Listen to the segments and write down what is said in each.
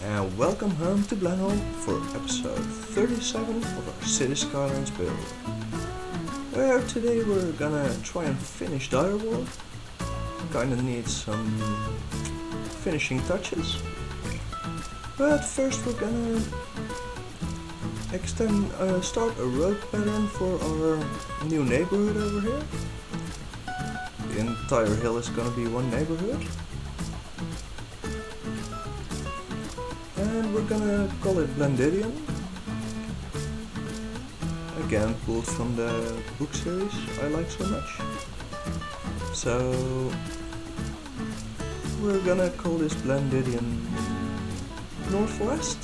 and welcome home to Blenholme for episode 37 of our Cities Skylines build. Where today we're gonna try and finish Direwold. Kinda needs some finishing touches. But first we're gonna start a road pattern for our new neighborhood over here. The entire hill is gonna be one neighborhood. And we're gonna call it Blendidian. Again, pulled from the book series I like so much. So we're gonna call this Blendidian Northwest,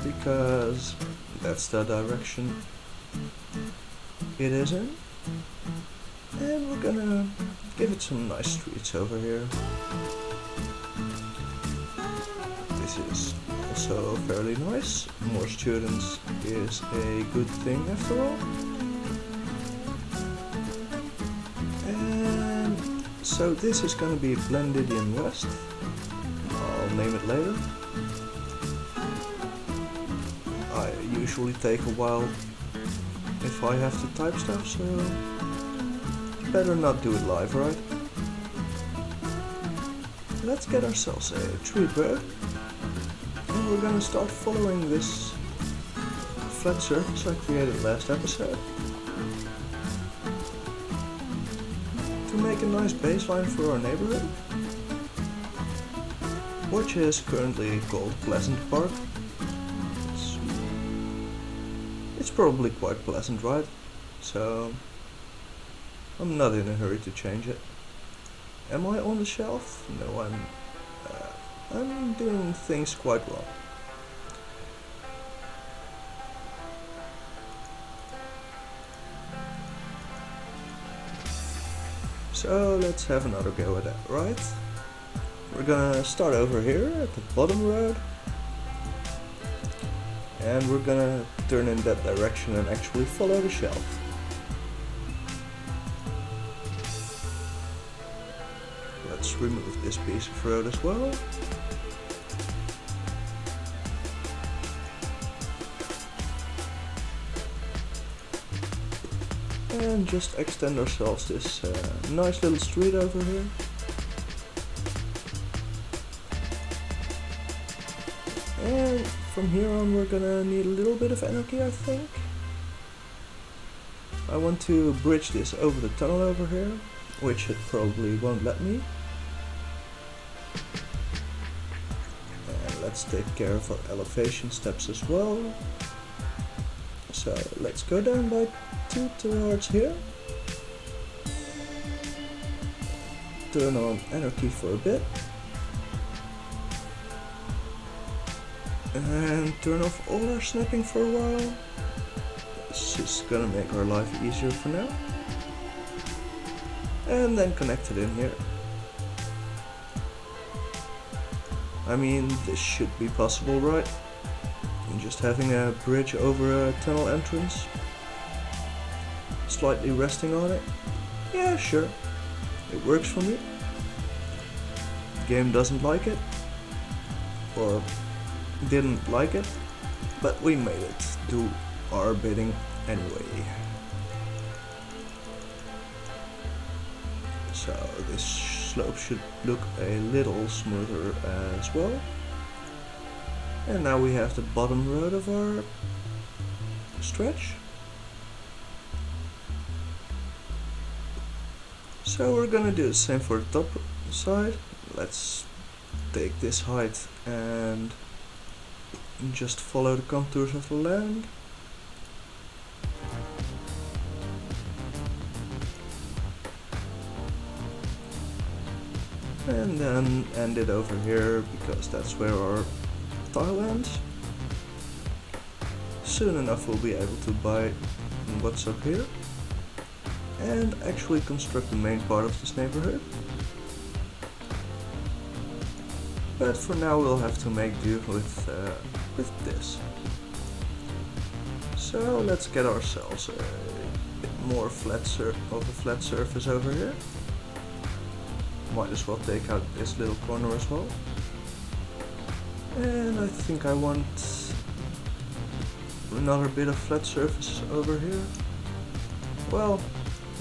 because that's the direction it is in. And we're gonna give it some nice streets over here. This is also fairly nice. More students is a good thing after all. And so this is going to be Blendidian West. I'll name it later. I usually take a while if I have to type stuff, so better not do it live, right? Let's get ourselves a tree bird. And we're gonna start following this flat surface I created last episode to make a nice baseline for our neighborhood, which is currently called Pleasant Park. It's probably quite pleasant, right? So I'm not in a hurry to change it. Am I on the shelf? No, I'm doing things quite well. So let's have another go at that, right? We're gonna start over here at the bottom road. And we're gonna turn in that direction and actually follow the shelf. Let's remove this piece of road as well. And just extend ourselves this nice little street over here. And from here on we're gonna need a little bit of anarchy, I think. I want to bridge this over the tunnel over here, which it probably won't let me. And let's take care of our elevation steps as well. So let's go down by 2 towards here. Turn on anarchy for a bit. And turn off all our snapping for a while. This is gonna make our life easier for now. And then connect it in here. I mean, this should be possible, right? Just having a bridge over a tunnel entrance, slightly resting on it. Yeah, sure, it works for me. The game doesn't like it, or didn't like it, but we made it do our bidding anyway. So this slope should look a little smoother as well. And now we have the bottom road of our stretch. So we're gonna do the same for the top side. Let's take this height and just follow the contours of the land. And then end it over here, because that's where our tile ends. Soon enough we'll be able to buy what's up here and actually construct the main part of this neighborhood. But for now we'll have to make do with this. So let's get ourselves a bit more flat surface over here. Might as well take out this little corner as well. And I think I want another bit of flat surface over here. Well,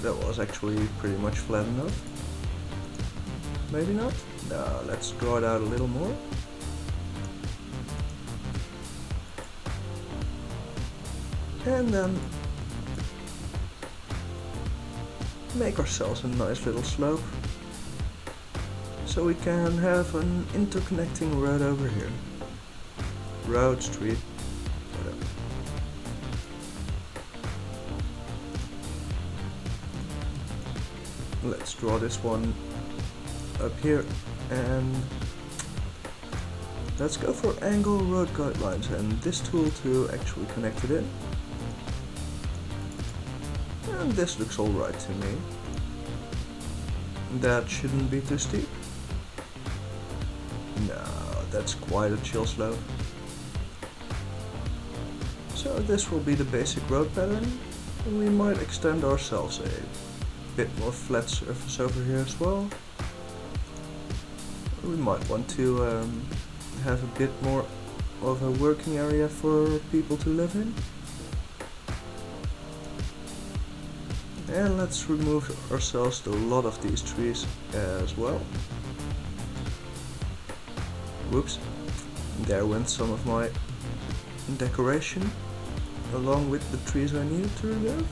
that was actually pretty much flat enough. Maybe not? No, let's draw it out a little more. And then make ourselves a nice little slope, so we can have an interconnecting road over here. Road, street, whatever. Let's draw this one up here, and let's go for angle road guidelines and this tool to actually connect it in. And this looks alright to me. That shouldn't be too steep. No, that's quite a chill slope. So this will be the basic road pattern, and we might extend ourselves a bit more flat surface over here as well. We might want to have a bit more of a working area for people to live in. And let's remove ourselves a lot of these trees as well. Whoops, there went some of my decoration along with the trees I needed to remove.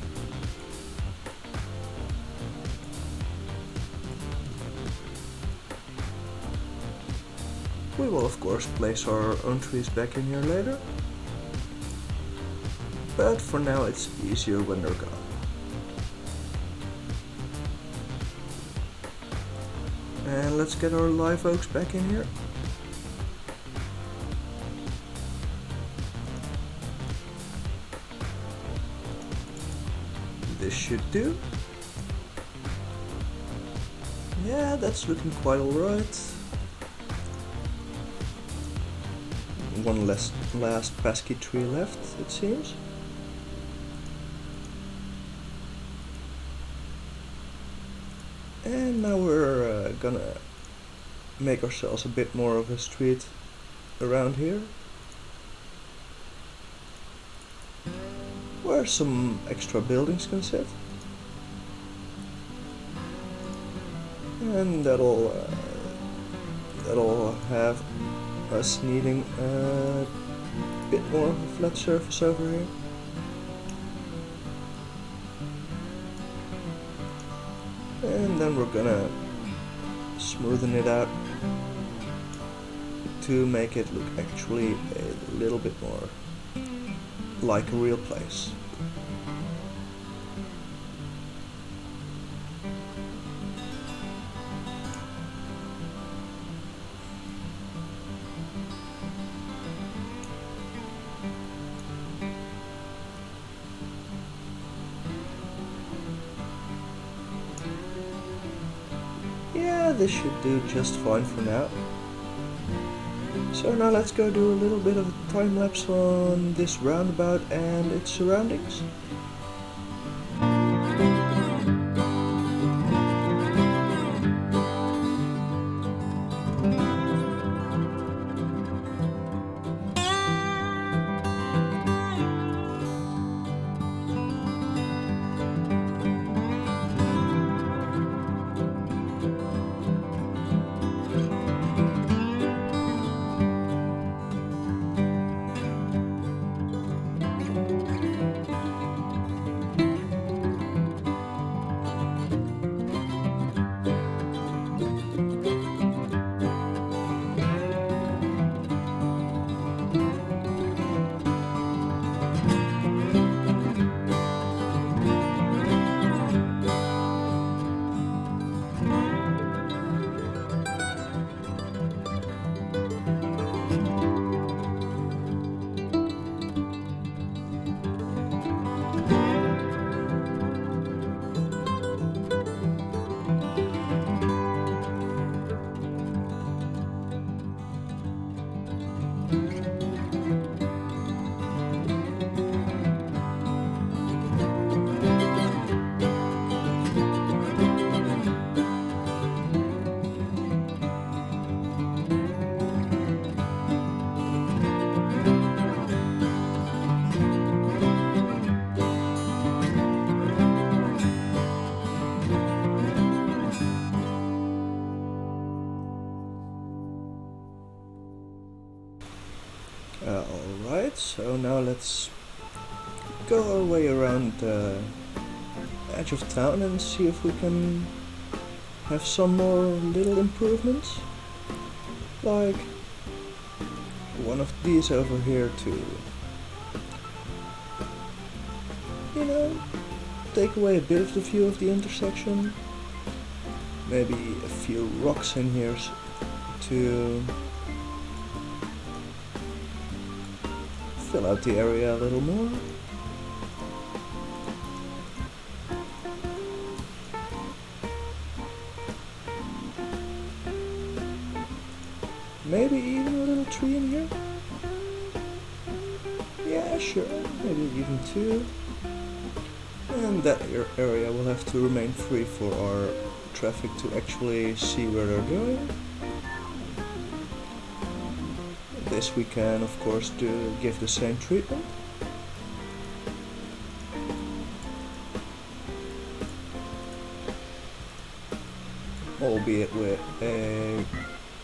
We will of course place our own trees back in here later, but for now it's easier when they're gone. And let's get our live oaks back in here. This should do. Yeah, that's looking quite alright. One last pesky tree left, it seems. And now we're gonna make ourselves a bit more of a street around here, where some extra buildings can sit. And that'll have us needing a bit more of a flat surface over here. And then we're gonna smoothen it out to make it look actually a little bit more like a real place. Yeah, this should do just fine for now. So now let's go do a little bit of a time lapse on this roundabout and its surroundings. So now let's go our way around the edge of town and see if we can have some more little improvements. Like one of these over here to, you know, take away a bit of the view of the intersection. Maybe a few rocks in here to fill out the area a little more. Maybe even a little tree in here? Yeah, sure, maybe even two. And that area will have to remain free for our traffic to actually see where they're going. This we can of course give the same treatment. Albeit with a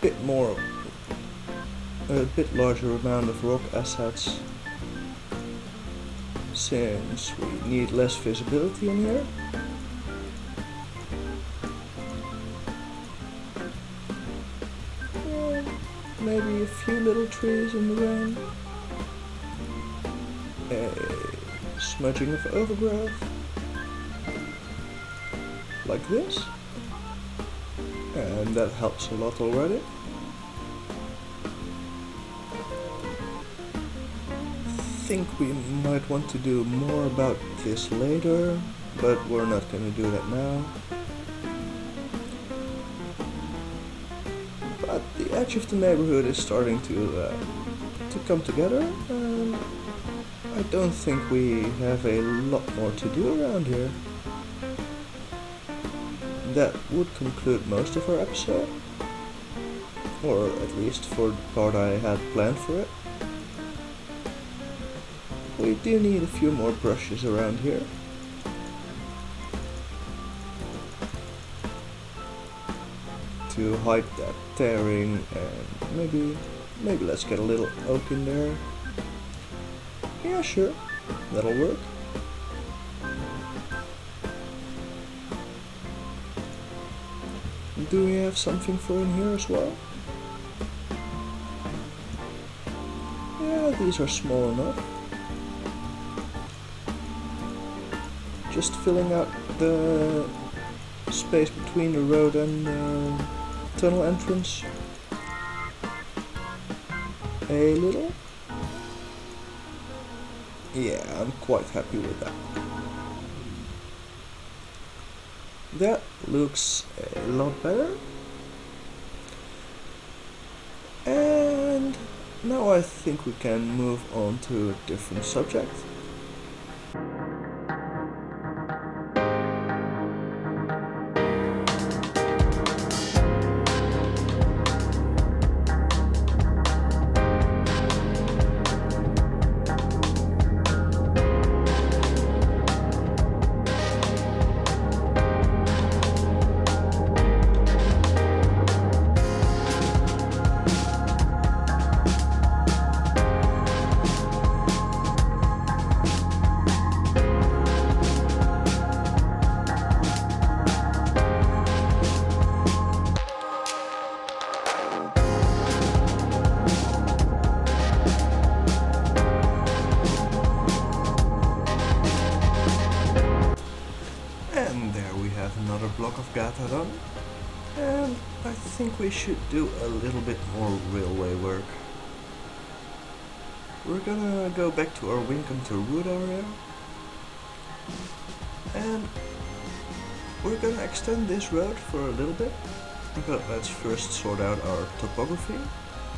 bit larger amount of rock assets, since we need less visibility in here. Maybe a few little trees in the rain, a smudging of overgrowth, like this, and that helps a lot already. I think we might want to do more about this later, but we're not going to do that now. But the edge of the neighborhood is starting to come together, and I don't think we have a lot more to do around here. That would conclude most of our episode, or at least for the part I had planned for it. We do need a few more brushes around here. To hide that tearing, and maybe let's get a little oak in there. Yeah, sure, that'll work. Do we have something for in here as well? Yeah, these are small enough. Just filling out the space between the road and the tunnel entrance a little. Yeah, I'm quite happy with that. That looks a lot better. And now I think we can move on to a different subject. Another block of Gata done, and I think we should do a little bit more railway work. We're gonna go back to our Winkham to Wood area, and we're gonna extend this road for a little bit, but let's first sort out our topography,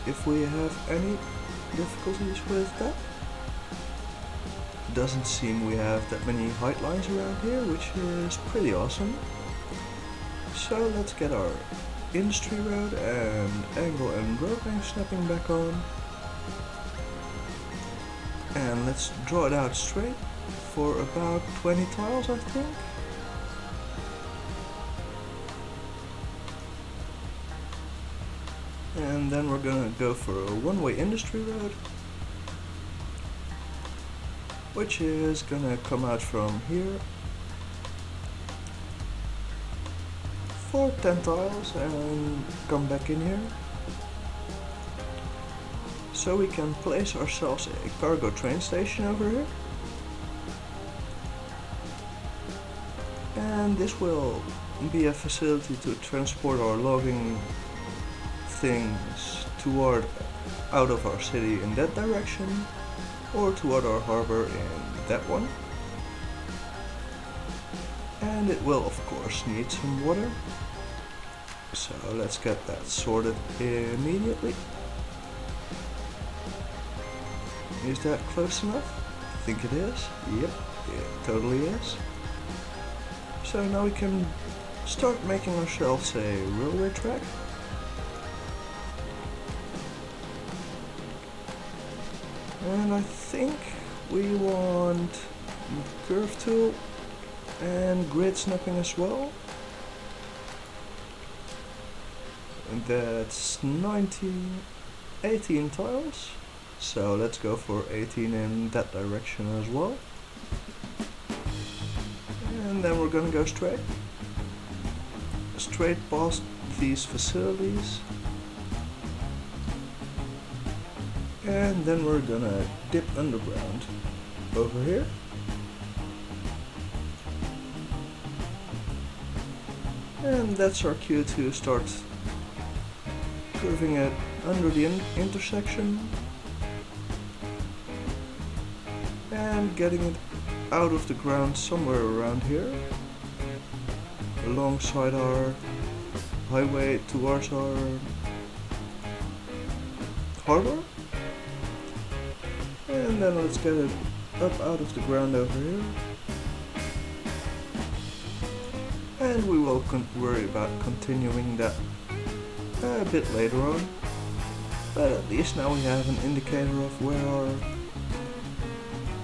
if we have any difficulties with that. Doesn't seem we have that many height lines around here, which is pretty awesome. So let's get our industry road and angle and road length snapping back on. And let's draw it out straight for about 20 tiles, I think. And then we're gonna go for a one-way industry road. which is gonna come out from here for 10 tiles and come back in here. So we can place ourselves a cargo train station over here. And this will be a facility to transport our logging things out of our city in that direction, or toward our harbor in that one. And it will of course need some water, so let's get that sorted immediately. Is that close enough? I think it is. Yep, it totally is. So now we can start making ourselves a railway track. And I think we want curve tool and grid snapping as well. And that's 18 tiles. So let's go for 18 in that direction as well. And then we're gonna go straight past these facilities. And then we're gonna dip underground over here. And that's our cue to start curving it under the intersection and getting it out of the ground somewhere around here, alongside our highway towards our harbor. And then let's get it up out of the ground over here. And we will worry about continuing that a bit later on. But at least now we have an indicator of where our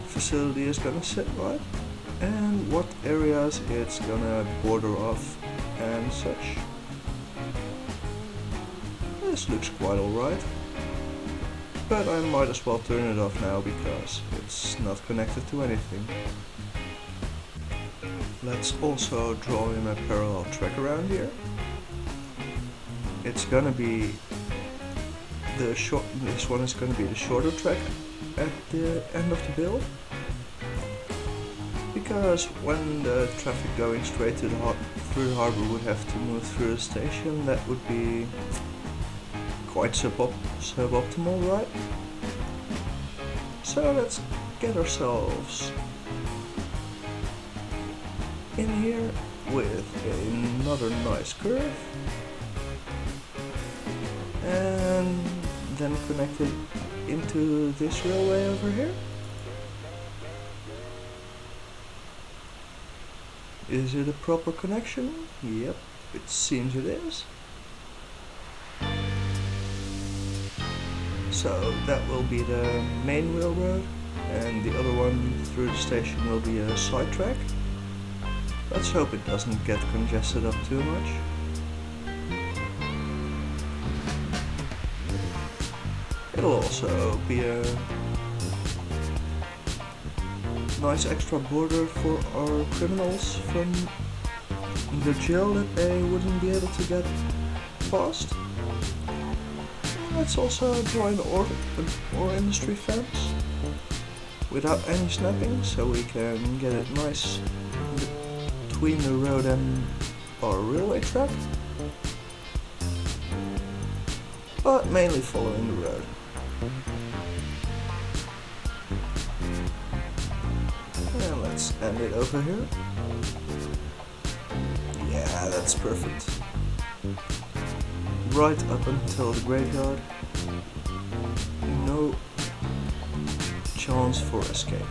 facility is gonna sit, right? And what areas it's gonna border off and such. This looks quite alright. But I might as well turn it off now because it's not connected to anything. Let's also draw in a parallel track around here. It's gonna be this one is gonna be the shorter track at the end of the build. Because when the traffic going straight to through the harbor would have to move through the station, that would be quite suboptimal, right? So let's get ourselves in here with another nice curve, and then connect it into this railway over here. Is it a proper connection? Yep, it seems it is. So that will be the main railroad, and the other one through the station will be a side track. Let's hope it doesn't get congested up too much. It'll also be a nice extra border for our criminals from the jail that they wouldn't be able to get past. Let's also draw an ore industry fence without any snapping, so we can get it nice between the road and our railway track, but mainly following the road. And let's end it over here. Yeah, that's perfect. Right up until the graveyard. No chance for escape.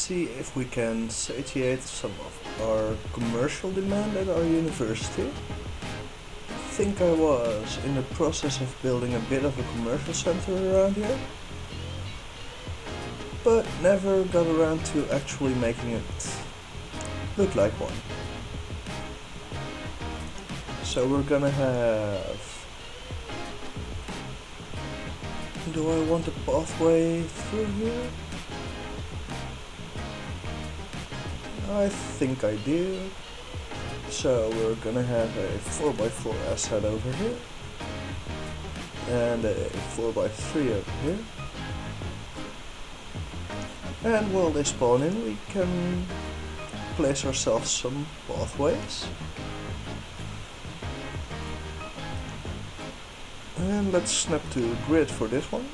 see if we can satiate some of our commercial demand at our university. I think I was in the process of building a bit of a commercial center around here, but never got around to actually making it look like one. So we're gonna have... Do I want a pathway through here? I think I do. So we're gonna have a 4x4 asset over here and a 4x3 over here. And while they spawn in, we can place ourselves some pathways. And let's snap to grid for this one.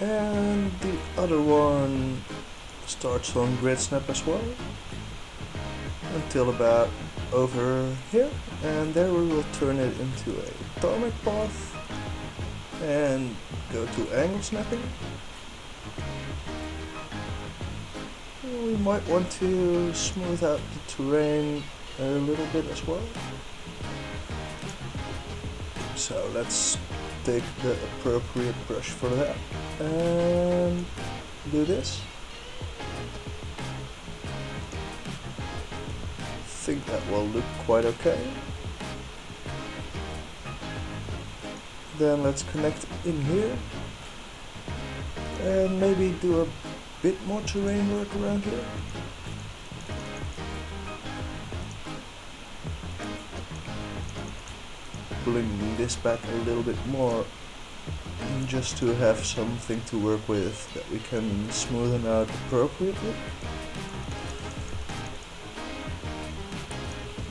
And the other one starts on grid snap as well, until about over here, and there we will turn it into a tarmac path and go to angle snapping. We might want to smooth out the terrain a little bit as well. So let's take the appropriate brush for that and do this. I think that will look quite okay. Then let's connect in here and maybe do a bit more terrain work around here. Pulling this back a little bit more just to have something to work with that we can smoothen out appropriately.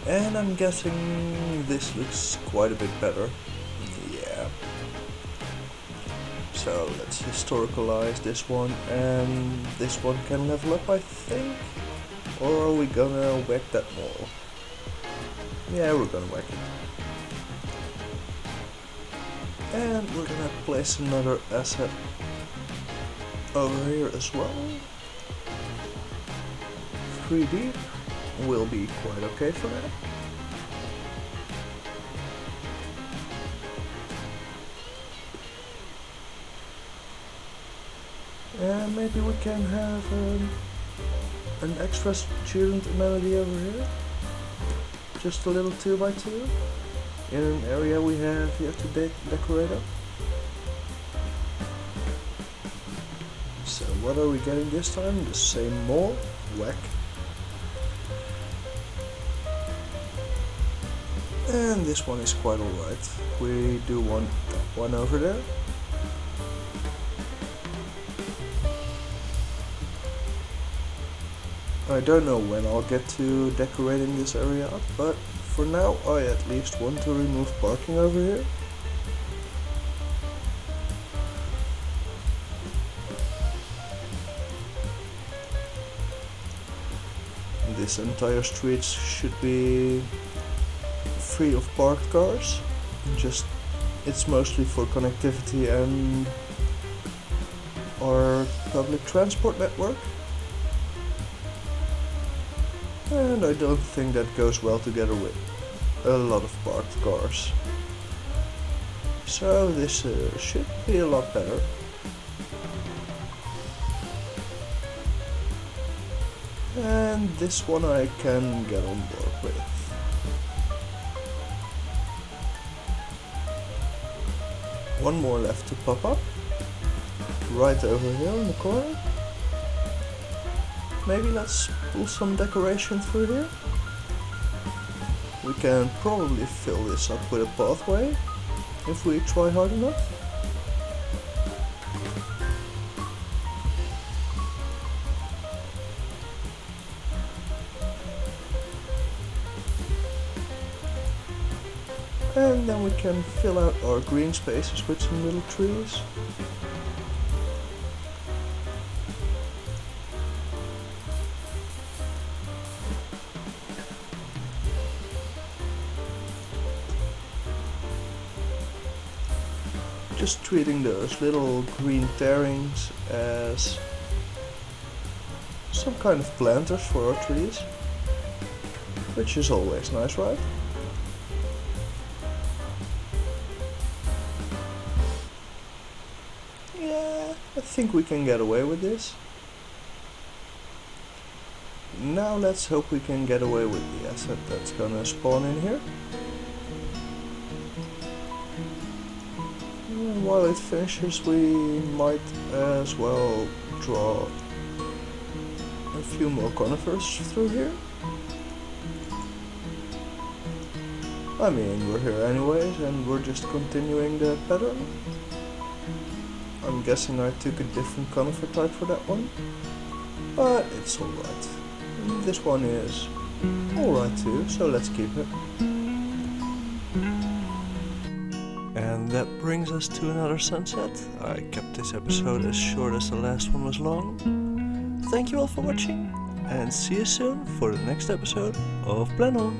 And I'm guessing this looks quite a bit better. Yeah. So let's historicalize this one, and this one can level up, I think. Or are we gonna whack that more? Yeah, we're gonna whack it. And we're gonna place another asset over here as well. 3D will be quite okay for that. And maybe we can have an extra student amenity over here. Just a little 2x2 in an area we have yet to decorate up. So what are we getting this time? The same mold, whack. And this one is quite alright. We do want that one over there. I don't know when I'll get to decorating this area up, but for now I at least want to remove parking over here. This entire street should be free of parked cars. It's mostly for connectivity and our public transport network. And I don't think that goes well together with a lot of parked cars. So this should be a lot better. And this one I can get on board with. One more left to pop up, right over here in the corner. Maybe let's pull some decoration through here. We can probably fill this up with a pathway if we try hard enough. And then we can fill out our green spaces with some little trees. just treating those little green tearings as some kind of planters for our trees, which is always nice, right? Yeah, I think we can get away with this. Now let's hope we can get away with the asset that's gonna spawn in here. And while it finishes, we might as well draw a few more conifers through here. I mean, we're here anyways, and we're just continuing the pattern. I'm guessing I took a different conifer type for that one, but it's alright. This one is alright too, so let's keep it. And that brings us to another sunset. I kept this episode as short as the last one was long. Thank you all for watching, and see you soon for the next episode of Blenholme.